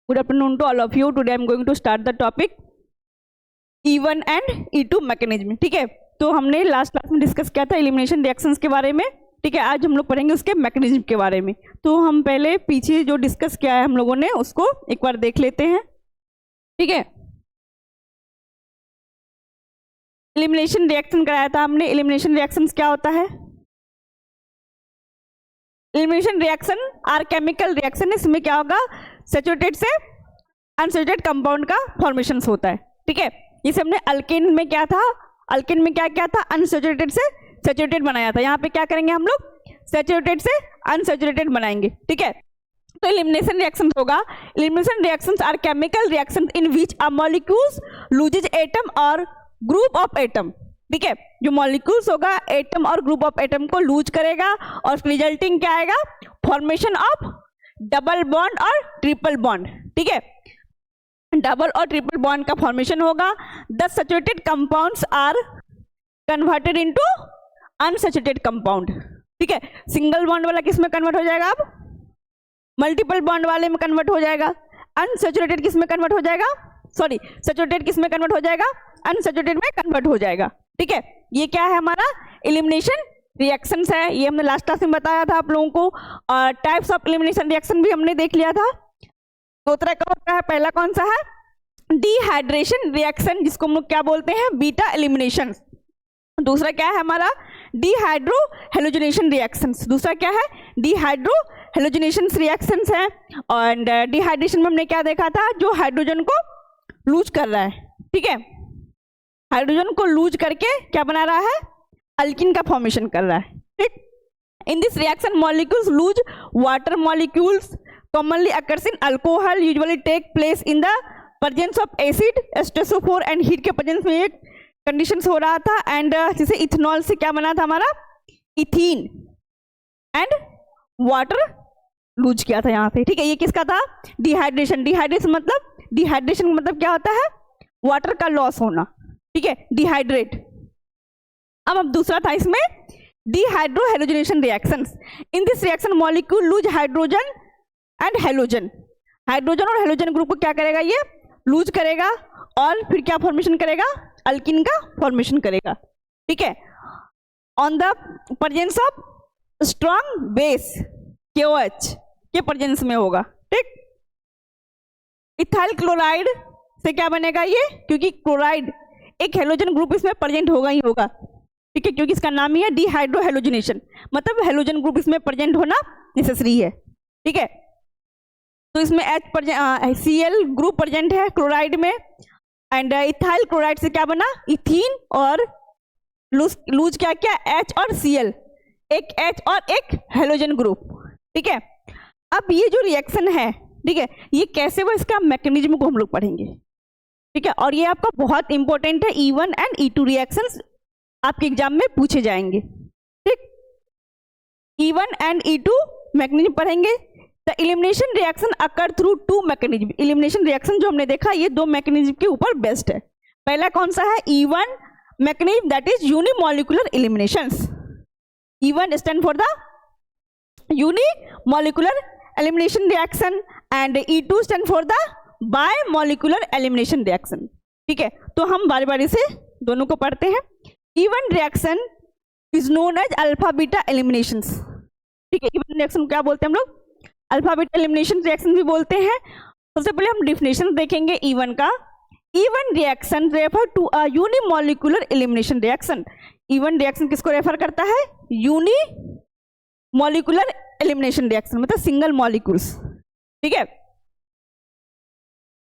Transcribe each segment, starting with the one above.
Good afternoon to all of you. Today I am going to start the topic E1 and E2 mechanism. ठीक है, तो हमने last class में discuss किया था एलिमिनेशन रिएक्शंस के बारे में. ठीक है, आज हम लोग पढ़ेंगे उसके मैकेनिज्म के बारे में. तो हम पहले पीछे जो डिस्कस किया है हम लोगों ने उसको एक बार देख लेते हैं. ठीक है, एलिमिनेशन रिएक्शन कराया था हमने. एलिमिनेशन रिएक्शंस क्या होता है? Elimination reaction are chemical reaction. इसमें क्या होगा, सैचुरेटेड से अनसैचुरेटेड कंपाउंड का फॉर्मेशन होता है. ठीक है, जैसे हमने अल्केन में क्या था, अल्केन में क्या क्या था, अनसैचुरेटेड से सैचुरेटेड बनाया था. यहाँ पे क्या करेंगे हम लोग, सैचुरेटेड से अनसैचुरेटेड बनाएंगे. ठीक है, तो एलिमिनेशन रिएक्शन होगा. Elimination reactions are chemical reaction in which a molecules loses atom और ग्रुप ऑफ एटम. ठीक है, जो मॉलिक्यूल्स होगा एटम और ग्रुप ऑफ एटम को लूज करेगा और रिजल्टिंग क्या आएगा, फॉर्मेशन ऑफ डबल बॉन्ड और ट्रिपल बॉन्ड. ठीक है, डबल और ट्रिपल बॉन्ड का फॉर्मेशन होगा. The saturated compounds are converted into unsaturated compound. ठीक है, सिंगल बॉन्ड वाला किस में कन्वर्ट हो जाएगा, अब मल्टीपल बॉन्ड वाले में कन्वर्ट हो जाएगा. अनसैचुरेटेड किस में कन्वर्ट हो जाएगा, सॉरी सैचुरेटेड किस में कन्वर्ट हो जाएगा, अनसैचुरेटेड में कन्वर्ट हो जाएगा. ठीक है, ये क्या है हमारा एलिमिनेशन रिएक्शंस है. ये हमने लास्ट क्लास में बताया था आप लोगों को. और टाइप्स ऑफ एलिमिनेशन रिएक्शन भी हमने देख लिया था. दो तरह का होता है. पहला कौन सा है, डिहाइड्रेशन रिएक्शन, जिसको हम लोग क्या बोलते हैं, बीटा एलिमिनेशन. दूसरा क्या है हमारा, डिहाइड्रो हेलोजनेशन रिएक्शंस. दूसरा क्या है, डिहाइड्रो हेलोजनेशन रिएक्शंस है. और डिहाइड्रेशन में हमने क्या देखा था, जो हाइड्रोजन को लूज कर रहा है. ठीक है, हाइड्रोजन को लूज करके क्या बना रहा है, अल्किन का फॉर्मेशन कर रहा है. ठीक, इन this reaction molecules loose water molecules commonly occurs in alcohol, usually take place in the presence of acid, H2SO4 and heat के presence में एक conditions हो रहा था. एंड जैसे इथेनॉल से क्या बना था हमारा, इथीन एंड वाटर लूज किया था यहाँ पे. ठीक है, ये किसका था, डिहाइड्रेशन. डिहाइड्रेशन मतलब क्या होता है, वाटर का लॉस होना. ठीक है, डिहाइड्रेट. अब दूसरा था इसमें dehydrohalogenation reactions. In this reaction molecule lose hydrogen and halogen. Hydrogen और हेलोजन ग्रुप को क्या करेगा, ये लूज करेगा और फिर क्या फॉर्मेशन करेगा, अल्किन का फॉर्मेशन करेगा. ठीक है, on the presence of strong base KOH के प्रेजेंस में होगा. ठीक, इथाइल क्लोराइड से क्या बनेगा ये, क्योंकि क्लोराइड एक हेलोजन ग्रुप इसमें प्रेजेंट होगा ही होगा. ठीक है, क्योंकि इसका नाम ही है डिहाइड्रो हेलोजनेशन, मतलब हेलोजन ग्रुप इसमें प्रेजेंट होना नेसेसरी है. ठीक है, तो इसमें Cl ग्रुप प्रेजेंट है क्लोराइड में. एंड इथाइल क्लोराइड से क्या बना, इथीन और लूज क्या क्या, H और Cl, एक H और एक हेलोजन ग्रुप. ठीक है, अब ये जो रिएक्शन है, ठीक है, ये कैसे वो इसका मैकेनिज्म को हम लोग पढ़ेंगे. ठीक है, और ये आपका बहुत इंपॉर्टेंट है. E1 एंड E2 रिएक्शंस आपके एग्जाम में पूछे जाएंगे. ठीक, E1 एंड E2 मैकेनिज्म पढ़ेंगे. The elimination reaction occur through to mechanism. Elimination reaction जो हमने देखा ये दो मैकेनिज्म के ऊपर बेस्ड है. पहला कौन सा है, E1 mechanism, that is unimolecular eliminations. E1 stand for the unimolecular elimination reaction and E2 stand for the bimolecular elimination reaction. ठीक है, तो हम बारी बारी से दोनों को पढ़ते हैं. E1 reaction is known as alpha beta eliminations. ठीक है, E1 रिएक्शन क्या बोलते हैं हम लोग, अल्फा बीटा एलिमिनेशन रिएक्शन भी बोलते हैं. सबसे पहले हम डिफिनेशन देखेंगे E1 का. E1 reaction refer to a unimolecular elimination reaction. E1 reaction किसको रेफर करता है, यूनिमॉलिक्यूलर एलिमिनेशन रिएक्शन, मतलब सिंगल मॉलिक्यूल्स. ठीक है,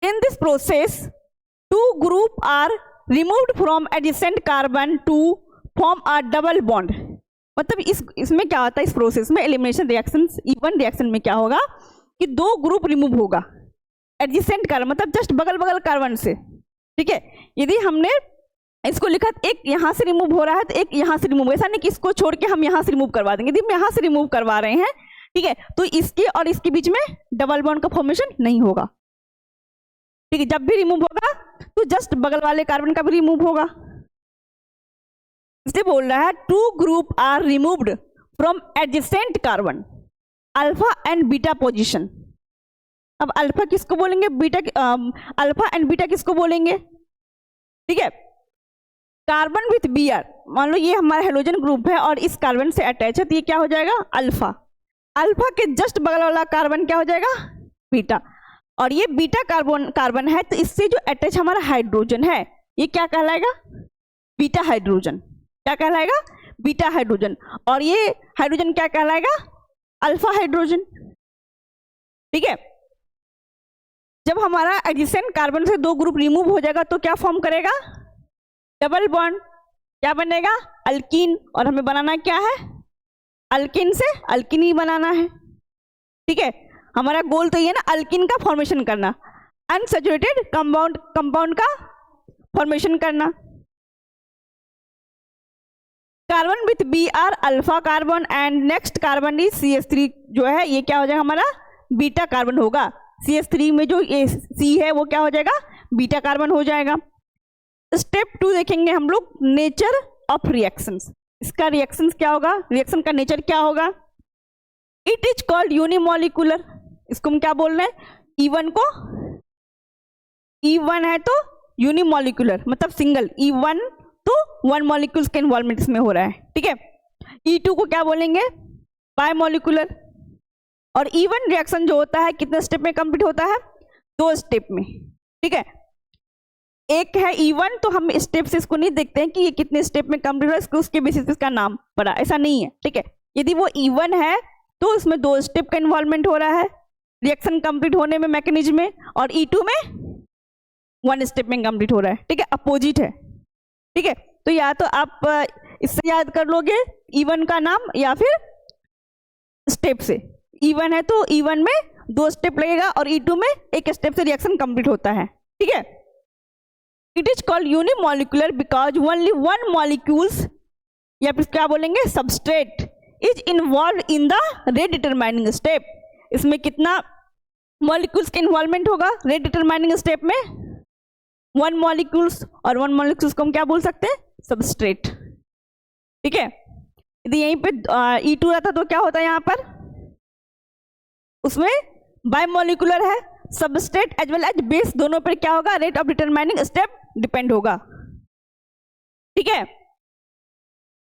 in this process two group are removed from adjacent carbon to form a double bond. मतलब इसमें क्या होता है, इस प्रोसेस में एलिमिनेशन रिएक्शंस E1 रिएक्शन में क्या होगा कि दो ग्रुप रिमूव होगा एडजेसेंट कार्बन, मतलब जस्ट बगल बगल कार्बन से. ठीक है, यदि हमने इसको लिखा एक यहाँ से रिमूव हो रहा है तो एक यहाँ से रिमूव, ऐसा नहीं कि इसको छोड़ के हम यहाँ से रिमूव करवा देंगे. यदि हम यहाँ से रिमूव करवा रहे हैं, ठीक है, तो इसके और इसके बीच में डबल बॉन्ड का फॉर्मेशन नहीं होगा. ठीक है, जब भी रिमूव होगा तो जस्ट बगल वाले कार्बन का भी रिमूव होगा. इसलिए बोल रहा है two group are removed from adjacent carbon alpha and beta position. अब अल्फा किसको बोलेंगे, बीटा, अल्फा एंड बीटा किसको बोलेंगे, ठीक है। कार्बन विथ Br, मान लो ये हमारा हेलोजन ग्रुप है और इस कार्बन से अटैच है, तो ये क्या हो जाएगा, अल्फा। अल्फा के जस्ट बगल वाला कार्बन क्या हो जाएगा, बीटा। और ये बीटा कार्बन है, तो इससे जो अटैच हमारा हाइड्रोजन है ये क्या कहलाएगा, बीटा हाइड्रोजन। क्या कहलाएगा, बीटा हाइड्रोजन। और ये हाइड्रोजन क्या कहलाएगा, अल्फा हाइड्रोजन, ठीक है। जब हमारा एडिशन कार्बन से 2 ग्रुप रिमूव हो जाएगा तो क्या फॉर्म करेगा, डबल बॉन्ड। क्या बनेगा, अल्कीन। और हमें बनाना क्या है, अल्कीन से अल्कीन ही बनाना है, ठीक है। हमारा गोल तो ये ना, अल्कीन का फॉर्मेशन करना, अनसैचुरेटेड कंपाउंड का फॉर्मेशन करना। Carbon with Br alpha carbon and next carbon is CH3, जो है ये क्या हो जाएगा हमारा, बीटा कार्बन होगा। CH3 में जो ये C है वो क्या हो जाएगा, बीटा कार्बन हो जाएगा। स्टेप 2 देखेंगे हम लोग, नेचर ऑफ रिएक्शंस। इसका रिएक्शंस क्या होगा, रिएक्शन का नेचर क्या होगा, इट इज कॉल्ड यूनिमॉलिक्यूलर। इसको हम क्या बोल रहे हैं, E1 को, E1 है तो यूनिमॉलिक्यूलर मतलब सिंगल, E1 तो 1 मॉलिक्यूल्स के इन्वॉल्वमेंट इसमें हो रहा है, ठीक है। E2 को क्या बोलेंगे, बायमॉलिक्यूलर। और E1 रिएक्शन जो होता है कितने स्टेप में कंप्लीट होता है, 2 स्टेप में, ठीक है। एक है E1, तो हम स्टेप से इसको नहीं देखते हैं कि ये कितने स्टेप में कंप्लीट हुआ, इसको उसके बेसिस पे इसका नाम पड़ा, ऐसा नहीं है, ठीक है। यदि वो E1 है तो उसमें 2 स्टेप का इन्वॉल्वमेंट हो रहा है रिएक्शन कंप्लीट होने में, मैकेनिज्म में। और E2 में 1 स्टेप में कंप्लीट हो रहा है, ठीक है, अपोजिट है, ठीक है। तो या तो आप इससे याद कर लोगे E1 का नाम, या फिर स्टेप से। E1 है तो E1 में 2 स्टेप लगेगा और E2 में 1 स्टेप से रिएक्शन कंप्लीट होता है, ठीक है। It is called unimolecular because only 1 molecules, या फिर क्या बोलेंगे, substrate is involve in the rate determining step. इसमें कितना मॉलिक्यूल्स के इन्वॉल्वमेंट होगा रेट डिटरमाइनिंग स्टेप में, 1 मॉलिक्यूल्स। और 1 मॉलिक्यूल्स को हम क्या बोल सकते हैं, सबस्ट्रेट, ठीक है। यदि यहीं पे E2 रहता तो क्या होता है, यहाँ पर उसमें बायमॉलिक्यूलर है, substrate as well as base, दोनों पर क्या होगा, rate of determining step depend होगा, ठीक है।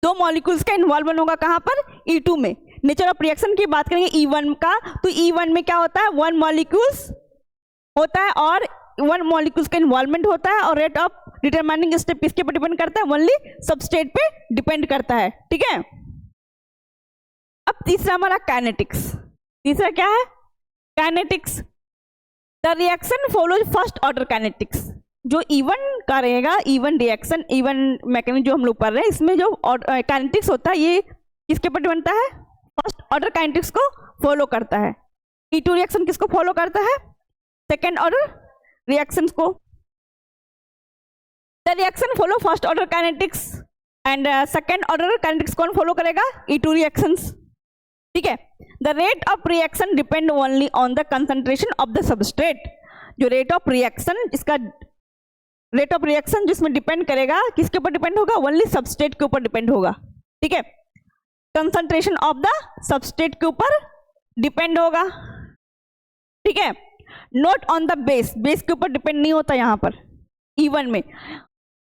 2 मॉलिक्यूल्स का इन्वॉल्वमेंट होगा कहां पर, E2 में। नेचर ऑफ रिएक्शन की बात करेंगे E1 का, तो E1 में क्या होता है, 1 मॉलिक्यूल्स होता है और 1 मॉलिक्यूल्स का इन्वॉल्वमेंट होता है। और रेट ऑफ डिटरमाइनिंग स्टेप किसके पर डिपेंड करता है, ओनली सबस्ट्रेट पे डिपेंड करता है, ठीक है। अब तीसरा हमारा काइनेटिक्स। तीसरा क्या है, kinetics. The reaction follows first order kinetics. जो E1 का रहेगा, E1 रिएक्शन, E1 मैकेनिज्म जो हम लोग पढ़ रहे हैं, इसमें जो काइनेटिक्स होता है ये किसके पर बनता है, फर्स्ट ऑर्डर काइनेटिक्स को फॉलो करता है। E2 रिएक्शन किसको फॉलो करता है, सेकेंड ऑर्डर रिएक्शंस को। The reaction follow first order kinetics and second order kinetics कौन फॉलो करेगा, E2 रिएक्शंस, ठीक है। The rate of reaction depend only on the concentration of the substrate. जो rate of reaction, इसका rate of reaction जिसमें depend करेगा, किसके ऊपर डिपेंड होगा, ओनली सबस्ट्रेट के ऊपर डिपेंड होगा, ठीक है। कंसंट्रेशन ऑफ द सबस्ट्रेट के ऊपर डिपेंड होगा, ठीक है। Not on the base, base के ऊपर डिपेंड नहीं होता यहां पर E1 में।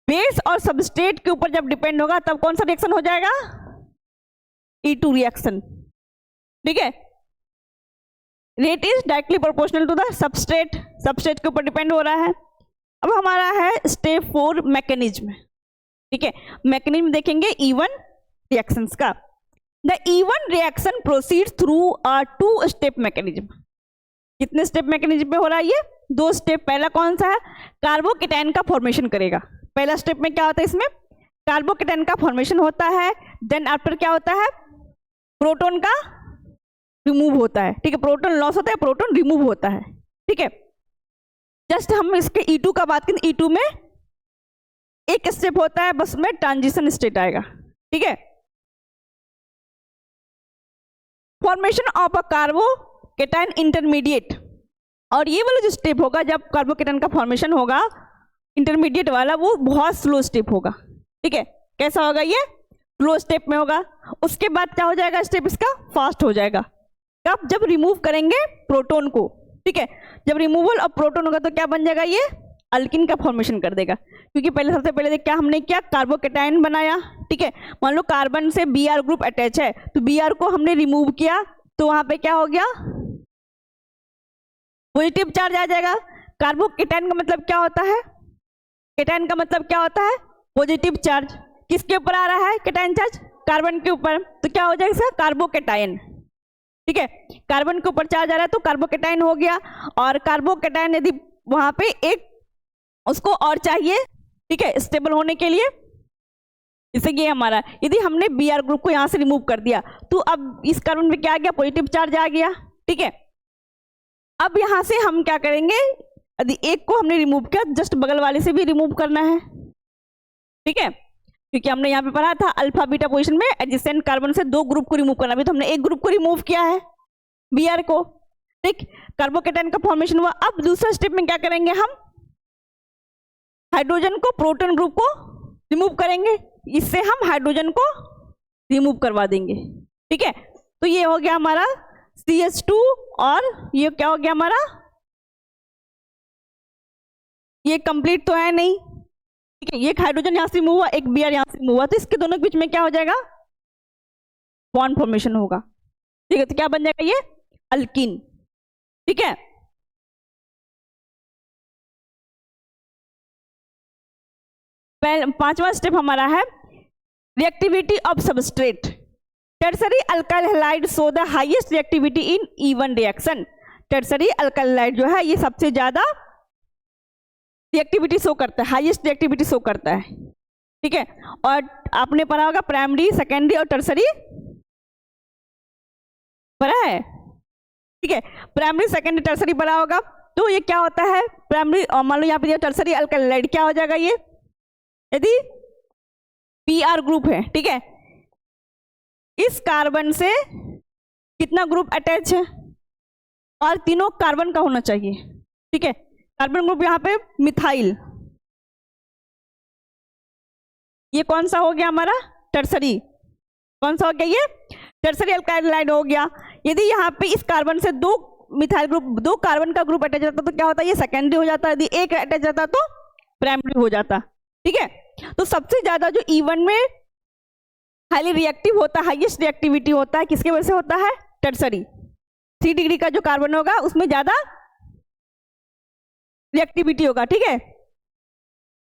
बेस और सबस्ट्रेट के ऊपर जब डिपेंड होगा तब कौन सा रिएक्शन हो जाएगा, E2 रिएक्शन, ठीक है। Rate is directly proportional to the substrate, substrate के ऊपर डिपेंड हो रहा है। अब हमारा है स्टेप 4 मैकेनिज्म, ठीक है। मैकेनिज्म देखेंगे E1 रिएक्शंस का। The E1 reaction proceeds through a 2 step mechanism. कितने स्टेप मैकेनिज्म पे हो रहा है ये, 2 स्टेप। पहला कौन सा है, कार्बोकेटाइन का फॉर्मेशन करेगा। पहला स्टेप में क्या होता है, इसमें कार्बोकेटाइन का फॉर्मेशन होता है। देन आफ्टर क्या होता है, प्रोटॉन का रिमूव होता है, ठीक है। प्रोटॉन लॉस होता है, प्रोटॉन रिमूव होता है, ठीक है। जस्ट हम इसके E2 का बात करें, E2 में एक स्टेप होता है, बस में ट्रांजिशन स्टेट आएगा, ठीक है। Formation of a carbocation intermediate. और ये वाला जो स्टेप होगा जब कार्बोकेटाइन का फॉर्मेशन होगा इंटरमीडिएट वाला, वो बहुत स्लो स्टेप होगा, ठीक है। कैसा होगा, ये स्लो स्टेप में होगा। उसके बाद क्या हो जाएगा, स्टेप इसका फास्ट हो जाएगा। कब, जब रिमूव करेंगे प्रोटॉन को, ठीक है। जब रिमूवल ऑफ प्रोटॉन होगा तो क्या बन जाएगा, ये अल्किन का फॉर्मेशन कर देगा, क्योंकि पहले सबसे पहले क्या हमने किया, कार्बोकेटाइन बनाया, ठीक है। मान लो कार्बन से Br ग्रुप अटैच है तो Br को हमने रिमूव किया तो वहां पे क्या हो गया, पॉजिटिव चार्ज आ जाएगा। कार्बोकेटाइन का मतलब क्या होता है, केटाइन का मतलब क्या होता है, पॉजिटिव चार्ज। किसके ऊपर आ रहा है केटाइन चार्ज, कार्बन के ऊपर, तो क्या हो जाएगा इसका, कार्बोकेटाइन, ठीक है। कार्बन के ऊपर चार्ज आ रहा है तो कार्बोकेटाइन हो गया। और कार्बोकेटाइन यदि वहां पे एक उसको और चाहिए, ठीक है, स्टेबल होने के लिए, जैसे ये हमारा, यदि हमने Br ग्रुप को यहां से रिमूव कर दिया तो अब इस कार्बन पे क्या आ गया, पॉजिटिव चार्ज आ गया, ठीक है। अब यहां से हम क्या करेंगे, यदि एक को हमने रिमूव किया, जस्ट बगल वाले से भी रिमूव करना है, ठीक है, क्योंकि हमने यहाँ पे पढ़ा था अल्फा बीटा पोजीशन में एडजेसेंट कार्बन से 2 ग्रुप को रिमूव करना, अभी तो हमने एक ग्रुप को रिमूव किया है, Br को, ठीक। कार्बोकेटाइन का फॉर्मेशन हुआ। अब दूसरा स्टेप में क्या करेंगे, हम हाइड्रोजन को, प्रोटॉन ग्रुप को रिमूव करेंगे, इससे हम हाइड्रोजन को रिमूव करवा देंगे, ठीक है। तो ये हो गया हमारा CH2 और ये क्या हो गया हमारा, ये कंप्लीट तो है नहीं, ठीक है। ये हाइड्रोजन यहां से रिमूव हुआ, एक Br यहां से रिमूव हुआ, तो इसके दोनों के बीच में क्या हो जाएगा, बॉन्ड फॉर्मेशन होगा, ठीक है। तो क्या बन जाएगा, ये अल्कीन, ठीक है। पांचवा स्टेप हमारा है reactivity of substrate. Tertiary alkyl halide show the highest reactivity in E one reaction. Tertiary alkyl halide जो है ये सबसे ज्यादा रिएक्टिविटी शो करता है, हाईएस्ट रिएक्टिविटी शो करता है, ठीक है। और आपने पढ़ा होगा प्राइमरी, सेकेंडरी और टर्सरी, पढ़ा है, ठीक है। प्राइमरी, सेकेंडरी, टर्सरी पढ़ा होगा। तो ये क्या होता है, प्राइमरी, मान लो यहाँ पे टर्सरी अल्काइल हैलाइड क्या हो जाएगा, ये यदि Pr ग्रुप है, ठीक है, इस कार्बन से कितना ग्रुप अटैच है, और तीनों कार्बन का होना चाहिए, ठीक है। कार्बन ग्रुप यहाँ पे मिथाइल, ये कौन सा हो गया हमारा, टर्सरी, कौन सा हो गया, ये टर्सरी अल्काइल हैलाइड हो गया। यदि यहाँ पे इस कार्बन से 2 मिथाइल ग्रुप, 2 कार्बन का ग्रुप अटैच जाता तो क्या होता है, ये सेकेंडरी हो जाता, यदि एक अटैच जाता तो प्राइमरी हो जाता, ठीक है। तो सबसे ज्यादा जो E1 में हाईली रिएक्टिव होता है, हाईएस्ट रिएक्टिविटी होता है, किसके वजह से होता है, टर्सरी। 3 डिग्री का जो कार्बन होगा उसमें ज्यादा रिएक्टिविटी होगा, ठीक है।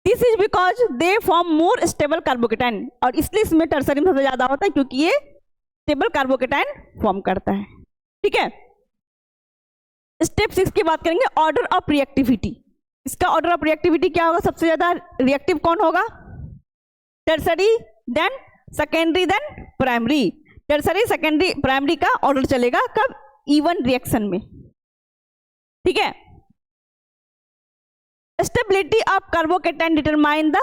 This is because they form more stable carbocation, और इसलिए इसमें टर्सरी में सबसे ज्यादा होता है क्योंकि ये स्टेबल कार्बोकेटाइन फॉर्म करता है, ठीक है। स्टेप 6 की बात करेंगे, ऑर्डर ऑफ रिएक्टिविटी। इसका ऑर्डर ऑफ रिएक्टिविटी क्या होगा, सबसे ज्यादा रिएक्टिव कौन होगा, tertiary, then secondary, then primary. Tertiary, secondary, primary का ऑर्डर चलेगा कब, इवन रिएक्शन में, ठीक है। Stability of carbocation determine the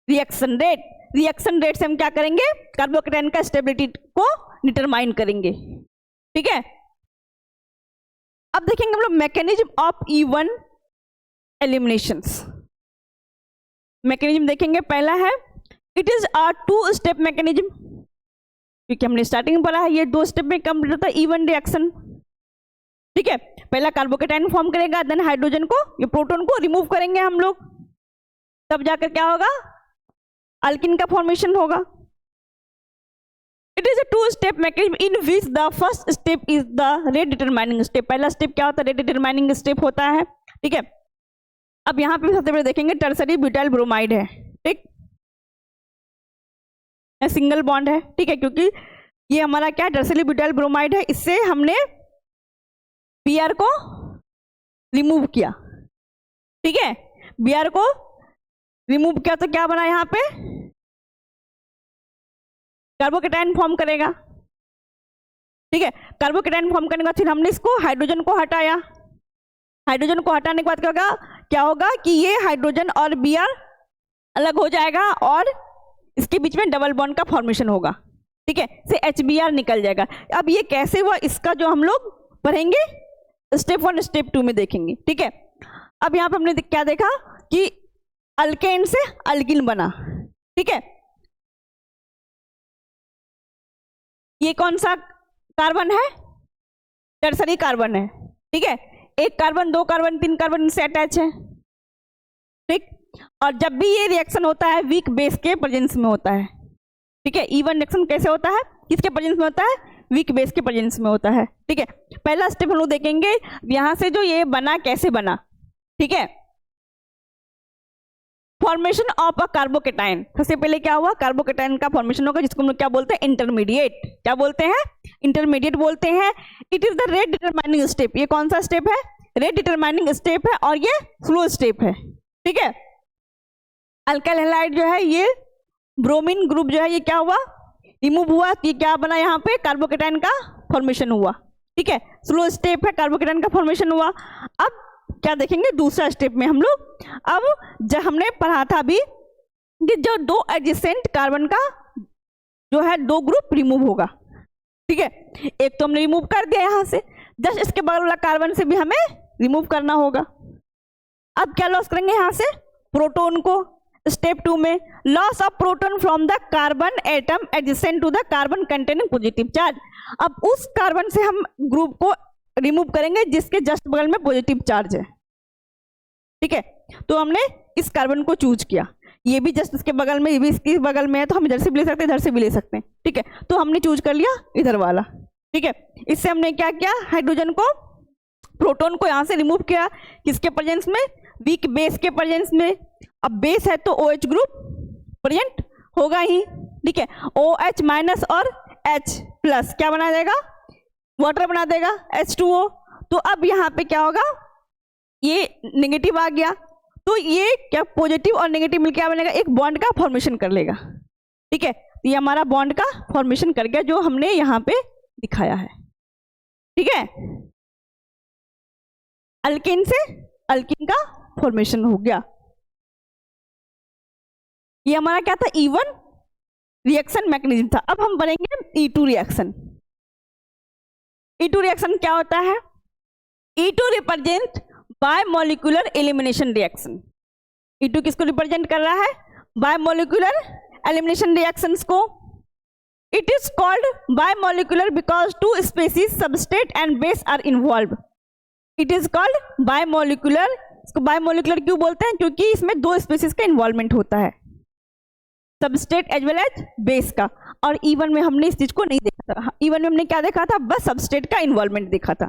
reaction rate. Reaction rate से हम क्या करेंगे, कार्बोकेटाइन का स्टेबिलिटी को डिटरमाइन करेंगे, ठीक है। अब देखेंगे हम लोग mechanism of E1 eliminations. Mechanism देखेंगे, पहला है it is a 2 step mechanism, क्योंकि हमने स्टार्टिंग में पढ़ा है ये 2 स्टेप में कंप्लीट होता है E1 रिएक्शन, ठीक है। पहला कार्बोकेटाइन फॉर्म करेगा, देन हाइड्रोजन को, ये प्रोटॉन को रिमूव करेंगे हम लोग, तब जाकर क्या होगा, अल्किन का फॉर्मेशन होगा। It is a 2 step mechanism in which the first step is the rate determining step. पहला स्टेप क्या होता है, रेट डिटरमाइनिंग स्टेप होता है, ठीक है। अब यहाँ पे सबसे पहले देखेंगे टर्सरी ब्यूटाइल ब्रोमाइड है, ठीक, सिंगल बॉन्ड है, ठीक है, क्योंकि ये हमारा क्या है, टर्सरी ब्यूटाइल ब्रोमाइड है, इससे हमने Br को रिमूव किया, ठीक है। Br को रिमूव किया तो क्या बना, यहाँ पे कार्बोकेटाइन फॉर्म करेगा, ठीक है। कार्बोकेटाइन फॉर्म करने के बाद फिर हमने इसको हाइड्रोजन को हटाया। हाइड्रोजन को हटाने के बाद क्या होगा कि ये हाइड्रोजन और Br अलग हो जाएगा और इसके बीच में डबल बॉन्ड का फॉर्मेशन होगा, ठीक है, से HBr निकल जाएगा। अब ये कैसे हुआ, इसका जो हम लोग पढ़ेंगे स्टेप 1 स्टेप 2 में देखेंगे, ठीक है। अब यहाँ पे हमने क्या देखा कि अल्केन से अल्किन बना, ठीक है। ये कौन सा कार्बन है, टर्सरी कार्बन है, ठीक है। एक कार्बन, दो कार्बन, तीन कार्बन से अटैच है, ठीक। और जब भी ये रिएक्शन होता है वीक बेस के प्रेजेंस में होता है, ठीक है। इवन रिएक्शन कैसे होता है, किसके प्रेजेंस में होता है, वीक बेस के प्रेजेंस में होता है, ठीक है। पहला स्टेप हम लोग देखेंगे यहां से जो ये बना कैसे बना, ठीक है। फॉर्मेशन ऑफ अ कार्बोकेटाइन, सबसे पहले क्या हुआ, कार्बोकेटाइन का फॉर्मेशन होगा जिसको हम लोग क्या बोलते हैं, इंटरमीडिएट। क्या बोलते हैं, इंटरमीडिएट बोलते हैं। It is the rate determining step, ये कौन सा स्टेप है, रेट डिटरमाइनिंग स्टेप है और ये स्लो स्टेप है, ठीक है। अल्काइल हैलाइड जो है ये ब्रोमीन ग्रुप जो है ये क्या हुआ, रिमूव हुआ, ये क्या बना, यहाँ पे कार्बोकेटाइन का फॉर्मेशन हुआ, ठीक है। स्लो स्टेप है, कार्बोकेटाइन का फॉर्मेशन हुआ। अब क्या देखेंगे दूसरा स्टेप में हम लोग, अब जब हमने पढ़ा था अभी कि जो दो एडजेसेंट कार्बन का जो है दो ग्रुप रिमूव होगा, ठीक है। एक तो हमने रिमूव कर दिया यहाँ से, जस्ट इसके बगल वाला कार्बन से भी हमें रिमूव करना होगा। अब क्या लॉस करेंगे यहाँ से, प्रोटॉन को। स्टेप 2 में loss of proton from the carbon atom adjacent to the carbon containing positive charge. अब उस कार्बन से हम ग्रुप को रिमूव करेंगे जिसके जस्ट बगल में पॉजिटिव चार्ज है, ठीक है। तो हमने इस कार्बन को चूज किया, ये भी जस्ट इसके बगल में, ये भी इसके बगल में है, तो हम इधर से भी ले सकते हैं, इधर से भी ले सकते हैं, ठीक है। तो हमने चूज कर लिया इधर वाला, ठीक है। इससे हमने क्या किया, हाइड्रोजन को, प्रोटॉन को यहां से रिमूव किया, किसके प्रेजेंस में, वीक बेस के प्रेजेंस में। अब बेस है तो OH ग्रुप प्रेजेंट होगा ही, ठीक है। OH माइनस और H प्लस क्या बना देगा, वाटर बना देगा, H2O। तो अब यहाँ पे क्या होगा, ये नेगेटिव आ गया, तो ये क्या पॉजिटिव और नेगेटिव मिलकर क्या बनेगा, एक बॉन्ड का फॉर्मेशन कर लेगा, ठीक है। ये हमारा बॉन्ड का फॉर्मेशन कर गया जो हमने यहाँ पे दिखाया है, ठीक है। अल्केन से अल्कीन का फॉर्मेशन हो गया। ये हमारा क्या था, E1 रिएक्शन मैकेनिज्म था। अब हम बढ़ेंगे E2 रिएक्शन। E2 रिएक्शन क्या होता है, E2 represent bimolecular elimination reaction. E2 किसको रिप्रेजेंट कर रहा है, बायमोलिकुलर एलिमिनेशन रिएक्शंस को। It is called bimolecular because two species substrate and base are involve. It is called bimolecular, इसको बायमोलिकुलर क्यों बोलते हैं, क्योंकि इसमें दो स्पीसीज का इन्वॉल्वमेंट होता है, substrate as well as base का। और E1 में हमने इस चीज को नहीं देखा था, E1 में हमने क्या देखा था, बस सबस्ट्रेट का इन्वॉल्वमेंट देखा था,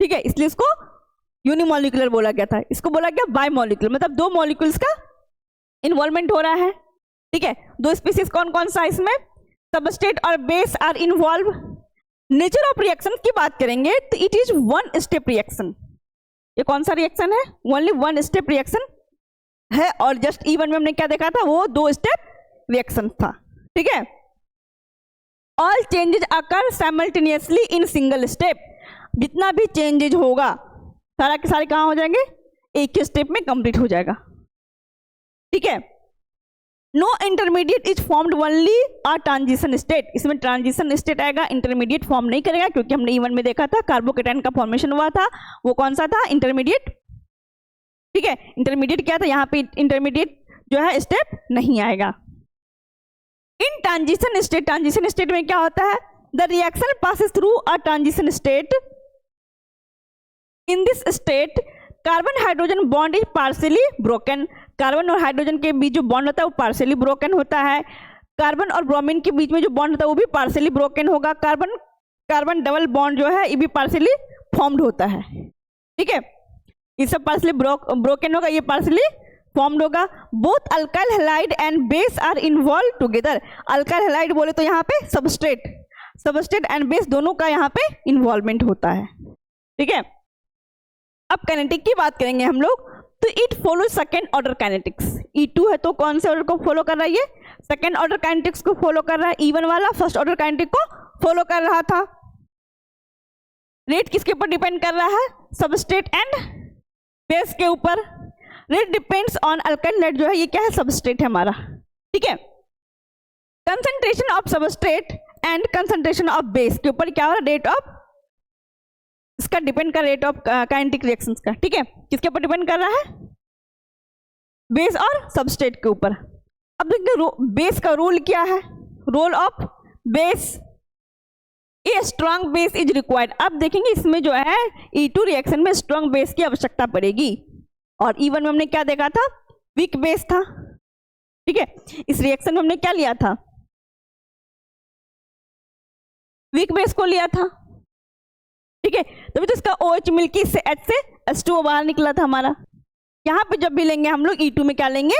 ठीक है। इसलिए इसको यूनिमोलिकुलर बोला गया था, इसको बोला गया बायमोलिकुलर, मतलब दो मॉलिक्यूल्स का इन्वॉल्वमेंट हो रहा है, ठीक है। दो स्पीसीज कौन कौन सा इसमें, सबस्ट्रेट और base are involve. Nature of reaction की बात करेंगे तो it is one step reaction. ये कौन सा रिएक्शन है, ओनली वन स्टेप रिएक्शन है। और जस्ट E1 में हमने क्या देखा था, वो दो स्टेप रिएक्शन था, ठीक है। All changes occur simultaneously in single step. जितना भी चेंजेज होगा सारा के सारे कहाँ हो जाएंगे, एक ही स्टेप में कंप्लीट हो जाएगा, ठीक है। No intermediate is formed only a transition state. इसमें ट्रांजिशन स्टेट आएगा, इंटरमीडिएट फॉर्म नहीं करेगा, क्योंकि हमने E1 में देखा था कार्बोकेटाइन का फॉर्मेशन हुआ था, वो कौन सा था, इंटरमीडिएट, ठीक है। इंटरमीडिएट क्या था, यहाँ पे इंटरमीडिएट जो है स्टेप नहीं आएगा। इन ट्रांजिशन स्टेट में क्या होता है, the reaction passes through a transition state. In this state carbon hydrogen bond is partially broken. Carbon और हाइड्रोजन के बीच जो बॉन्ड होता है वो पार्शियली ब्रोकन होता है। कार्बन और ब्रोमीन के बीच में जो बॉन्ड होता है वो भी पार्शियली ब्रोकन होगा। कार्बन कार्बन डबल बॉन्ड जो है ये भी पार्शियली फॉर्म्ड होता है, ठीक है। ये सब पार्शियली ब्रोकन होगा, ये पार्शियली फॉर्म्ड होगा। Both alkyl halide and base are involve together. Alkyl halide बोले तो यहाँ पे सबस्ट्रेट एंड बेस दोनों का यहाँ पे इन्वॉल्वमेंट होता है, ठीक है। अब काइनेटिक की बात करेंगे हम लोग, तो it follow second order kinetics. E2 है तो कौन से ऑर्डर को फॉलो कर रहा है, ये सेकेंड ऑर्डर काइनेटिक्स को फॉलो कर रहा है। E1 वाला फर्स्ट ऑर्डर काइनेटिक को फॉलो कर रहा था। रेट किसके ऊपर डिपेंड कर रहा है, सबस्ट्रेट एंड बेस के ऊपर। Rate depends on alkyl halide जो है ये क्या है, सबस्ट्रेट है हमारा, ठीक है। Concentration of substrate and concentration of base के ऊपर क्या हो रहा है, रेट ऑफ, इसका डिपेंड कर रेट ऑफ काइनेटिक रिएक्शंस का, ठीक है। किसके ऊपर डिपेंड कर रहा है, बेस और सबस्ट्रेट के ऊपर। अब देखिए बेस का रोल क्या है, role of base a strong base is required. अब देखेंगे इसमें जो है E2 रिएक्शन में स्ट्रॉन्ग बेस की आवश्यकता पड़ेगी, और E1 में हमने क्या देखा था, वीक बेस था। ठीक है, इस रिएक्शन में हमने क्या लिया था, वीक बेस को लिया था। ठीक है, तभी तो इसका OH मिलके इससे H से H2O बाहर निकला था हमारा। यहां पे जब भी लेंगे हम लोग E2 में क्या लेंगे,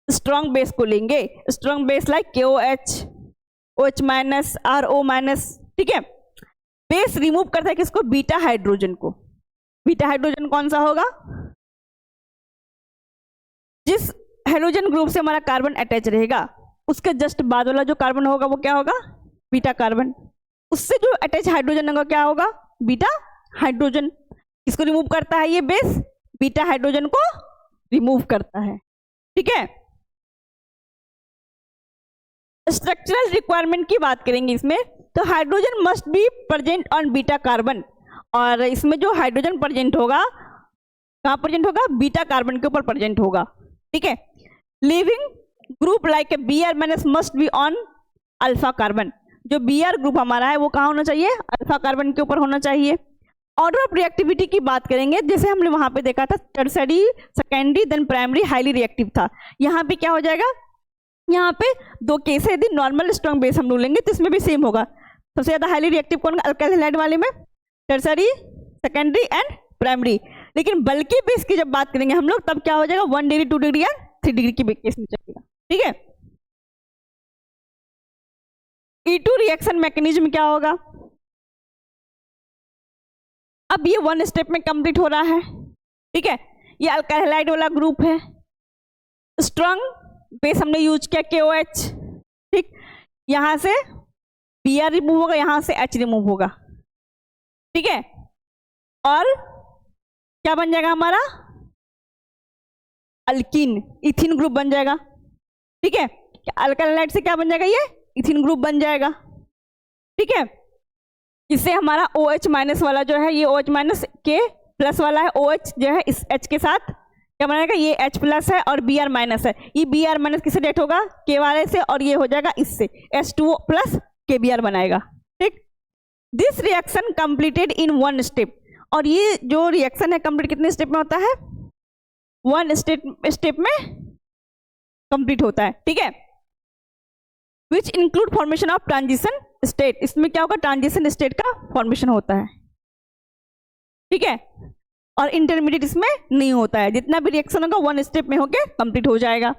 स्ट्रॉन्ग बेस को लेंगे। Strong base like KOH, OH minus, RO minus. ठीक है, बेस रिमूव करता है किसको, बीटा हाइड्रोजन को। बीटा हाइड्रोजन कौन सा होगा, जिस हाइड्रोजन ग्रुप से हमारा कार्बन अटैच रहेगा उसके जस्ट बाद वाला जो कार्बन होगा वो क्या होगा, बीटा कार्बन। उससे जो अटैच हाइड्रोजन होगा क्या होगा, बीटा हाइड्रोजन। इसको रिमूव करता है ये बेस, बीटा हाइड्रोजन को रिमूव करता है। ठीक है, स्ट्रक्चरल रिक्वायरमेंट की बात करेंगे इसमें, तो hydrogen must be present on beta carbon, और इसमें जो हाइड्रोजन प्रेजेंट होगा कहाँ प्रेजेंट होगा, बीटा कार्बन के ऊपर प्रेजेंट होगा। ठीक है, leaving group like Br minus must be on alpha carbon. जो Br ग्रुप हमारा है वो कहाँ होना चाहिए, अल्फा कार्बन के ऊपर होना चाहिए। ऑर्डर ऑफ रिएक्टिविटी की बात करेंगे, जैसे हमने वहां पे देखा था tertiary, secondary, then primary, highly reactive था। यहाँ पे क्या हो जाएगा, यहाँ पे दो केस है, यदि नॉर्मल स्ट्रॉन्ग बेस हम लोग लेंगे तो इसमें भी सेम होगा। सबसे ज्यादा हाईली रिएक्टिव कौन, अल्काइल हैलाइड वाले में टर्सरी, सेकेंडरी एंड प्राइमरी। लेकिन बल्कि बेस की जब बात करेंगे हम लोग तब क्या हो जाएगा, 1 डिग्री, 2 डिग्री या 3 डिग्री की केस में चलेगा। ठीक है, E2 रिएक्शन मैकेनिज्म क्या होगा, अब ये 1 स्टेप में कंप्लीट हो रहा है। ठीक है, ये अल्काइल हैलाइड वाला ग्रुप है, स्ट्रॉन्ग बेस हमने यूज किया KOH। ठीक, यहां से Br रिमूव होगा, यहां से H रिमूव होगा। ठीक है, और क्या बन जाएगा हमारा, अल्कीन, इथिन ग्रुप बन जाएगा। ठीक है, अल्काइल हैलाइड से क्या बन जाएगा, ये इथिन ग्रुप बन जाएगा। ठीक है, इससे हमारा OH माइनस वाला जो है, ये OH माइनस के प्लस वाला है, OH जो है इस H के साथ क्या बनाएगा, ये H प्लस है और Br माइनस है। ये Br माइनस किससे रिएक्ट होगा, K वाले से, और ये हो जाएगा इससे H2O प्लस KBr बनाएगा। ठीक, this reaction completed in 1 step, और ये जो रिएक्शन है कंप्लीट कितने स्टेप में होता है, 1 स्टेप में कंप्लीट होता है। ठीक है, which include formation of transition state. इसमें क्या होगा, ट्रांजिशन स्टेट का फॉर्मेशन होता है। ठीक है, और इंटरमीडिएट इसमें नहीं होता है। जितना भी रिएक्शन होगा 1 स्टेप में होके कंप्लीट हो जाएगा।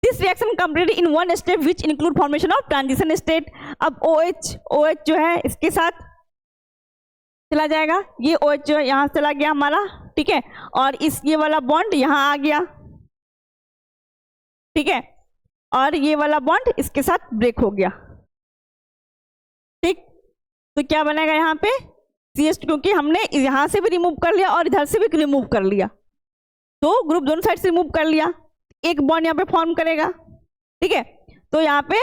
This reaction completed in 1 step which include formation of transition state. अब OH जो है इसके साथ चला जाएगा, ये OH जो है यहां से चला गया हमारा। ठीक है, और इस ये वाला बॉन्ड यहां आ गया। ठीक है, और ये वाला बॉन्ड इसके साथ ब्रेक हो गया। ठीक, तो क्या बनेगा यहाँ पे CH2, क्योंकि हमने यहां से भी रिमूव कर लिया और इधर से भी रिमूव कर लिया, तो ग्रुप दोनों साइड से रिमूव कर लिया, एक बॉन्ड यहाँ पे फॉर्म करेगा। ठीक है, तो यहाँ पे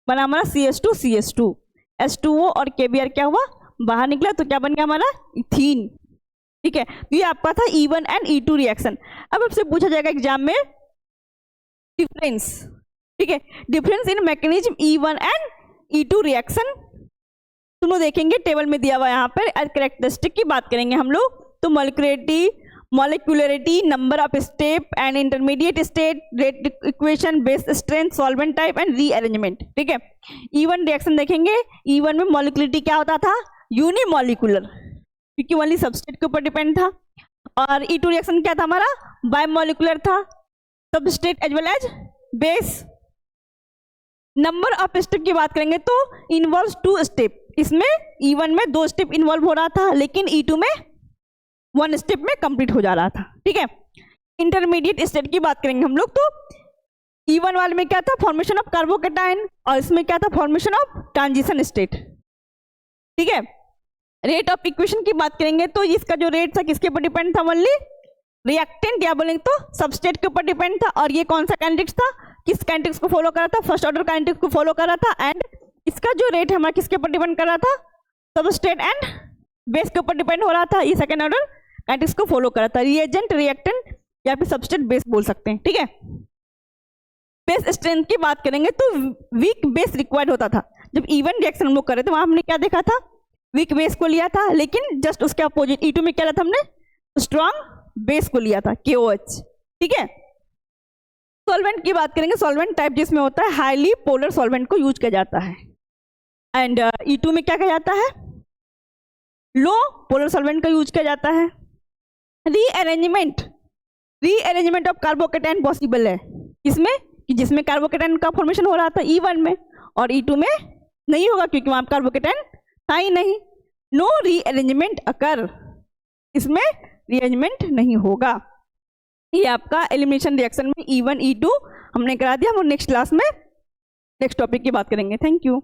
बना हमारा CH2 H2O और KBr क्या हुआ, बाहर निकला, तो क्या बन गया हमारा, इथीन। ठीक है, तो ये आपका था E1 एंड E2 रिएक्शन। अब आपसे पूछा जाएगा एग्जाम में डिफरेंस। ठीक है, difference in mechanism E1 and E2 reaction तुम लोग देखेंगे टेबल में दिया हुआ। यहाँ पर कैरेक्टरिस्टिक की बात करेंगे हम लोग, तो molecularity, number of step and intermediate state, rate equation, base strength, solvent type and rearrangement. ठीक है, E1 रिएक्शन देखेंगे, E1 में मॉलिक्यूलरिटी क्या होता था, यूनिमॉलिक्यूलर, क्योंकि ओनली सबस्टेट के ऊपर डिपेंड था। और E2 रिएक्शन क्या था हमारा, बायमॉलिक्यूलर था, substrate as well as base. Number of step की बात करेंगे तो इन्वॉल्व 2 स्टेप। इसमें E1 में 2 स्टेप इन्वॉल्व हो रहा था, लेकिन E2 में 1 स्टेप में कंप्लीट हो जा रहा था। ठीक है, इंटरमीडिएट स्टेट की बात करेंगे हम लोग, तो E1 वाले में क्या था, फॉर्मेशन ऑफ कार्बोकेटायन, और इसमें क्या था, फॉर्मेशन ऑफ ट्रांजिशन स्टेट। ठीक है, रेट ऑफ इक्वेशन की बात करेंगे तो इसका जो रेट था किसके ऊपर डिपेंड था, ओनली रिएक्टेंट या बोलेंगे तो सबस्टेट के ऊपर डिपेंड था। और ये कौन सा काइनेटिक्स था, किस काइनेटिक्स को फॉलो कर रहा था, फर्स्ट ऑर्डर काइनेटिक्स को फॉलो कर रहा था। एंड इसका जो रेट हमारा किसके ऊपर डिपेंड कर रहा था, सबस्टेट एंड बेस के ऊपर डिपेंड हो रहा था। ये सेकेंड ऑर्डर काइनेटिक्स को फॉलो कर रहा था, रिएजेंट, रिएक्टेंट या फिर सबस्टेट बेस बोल सकते हैं। ठीक है, बेस स्ट्रेंथ की बात करेंगे तो वीक बेस रिक्वायर्ड होता था। जब इवन रिएक्शन हम लोग कर रहे थे वहां हमने क्या देखा था, वीक बेस को लिया था, लेकिन जस्ट उसके अपोजिट E2 में क्या था, हमने स्ट्रॉन्ग बेस को लिया था, KOH। ठीक है, सॉल्वेंट की बात करेंगे, सॉल्वेंट टाइप जिसमें होता है हाईली पोलर सॉल्वेंट को यूज किया जाता है। एंड E2 में क्या कहा जाता है, लो पोलर सॉल्वेंट का यूज किया जाता है। रीअरेंजमेंट ऑफ कार्बोकेटाइन पॉसिबल है इसमें, कि जिसमें कार्बोकेटाइन का फॉर्मेशन हो रहा था E1 में, और E2 में नहीं होगा क्योंकि वहां कार्बोकेटाइन था ही नहीं। नो रीअरेंजमेंट अकर, इसमें रीअरेंजमेंट नहीं होगा। ये आपका एलिमिनेशन रिएक्शन में E1 E2 हमने करा दिया। हम नेक्स्ट क्लास में नेक्स्ट टॉपिक की बात करेंगे। Thank you.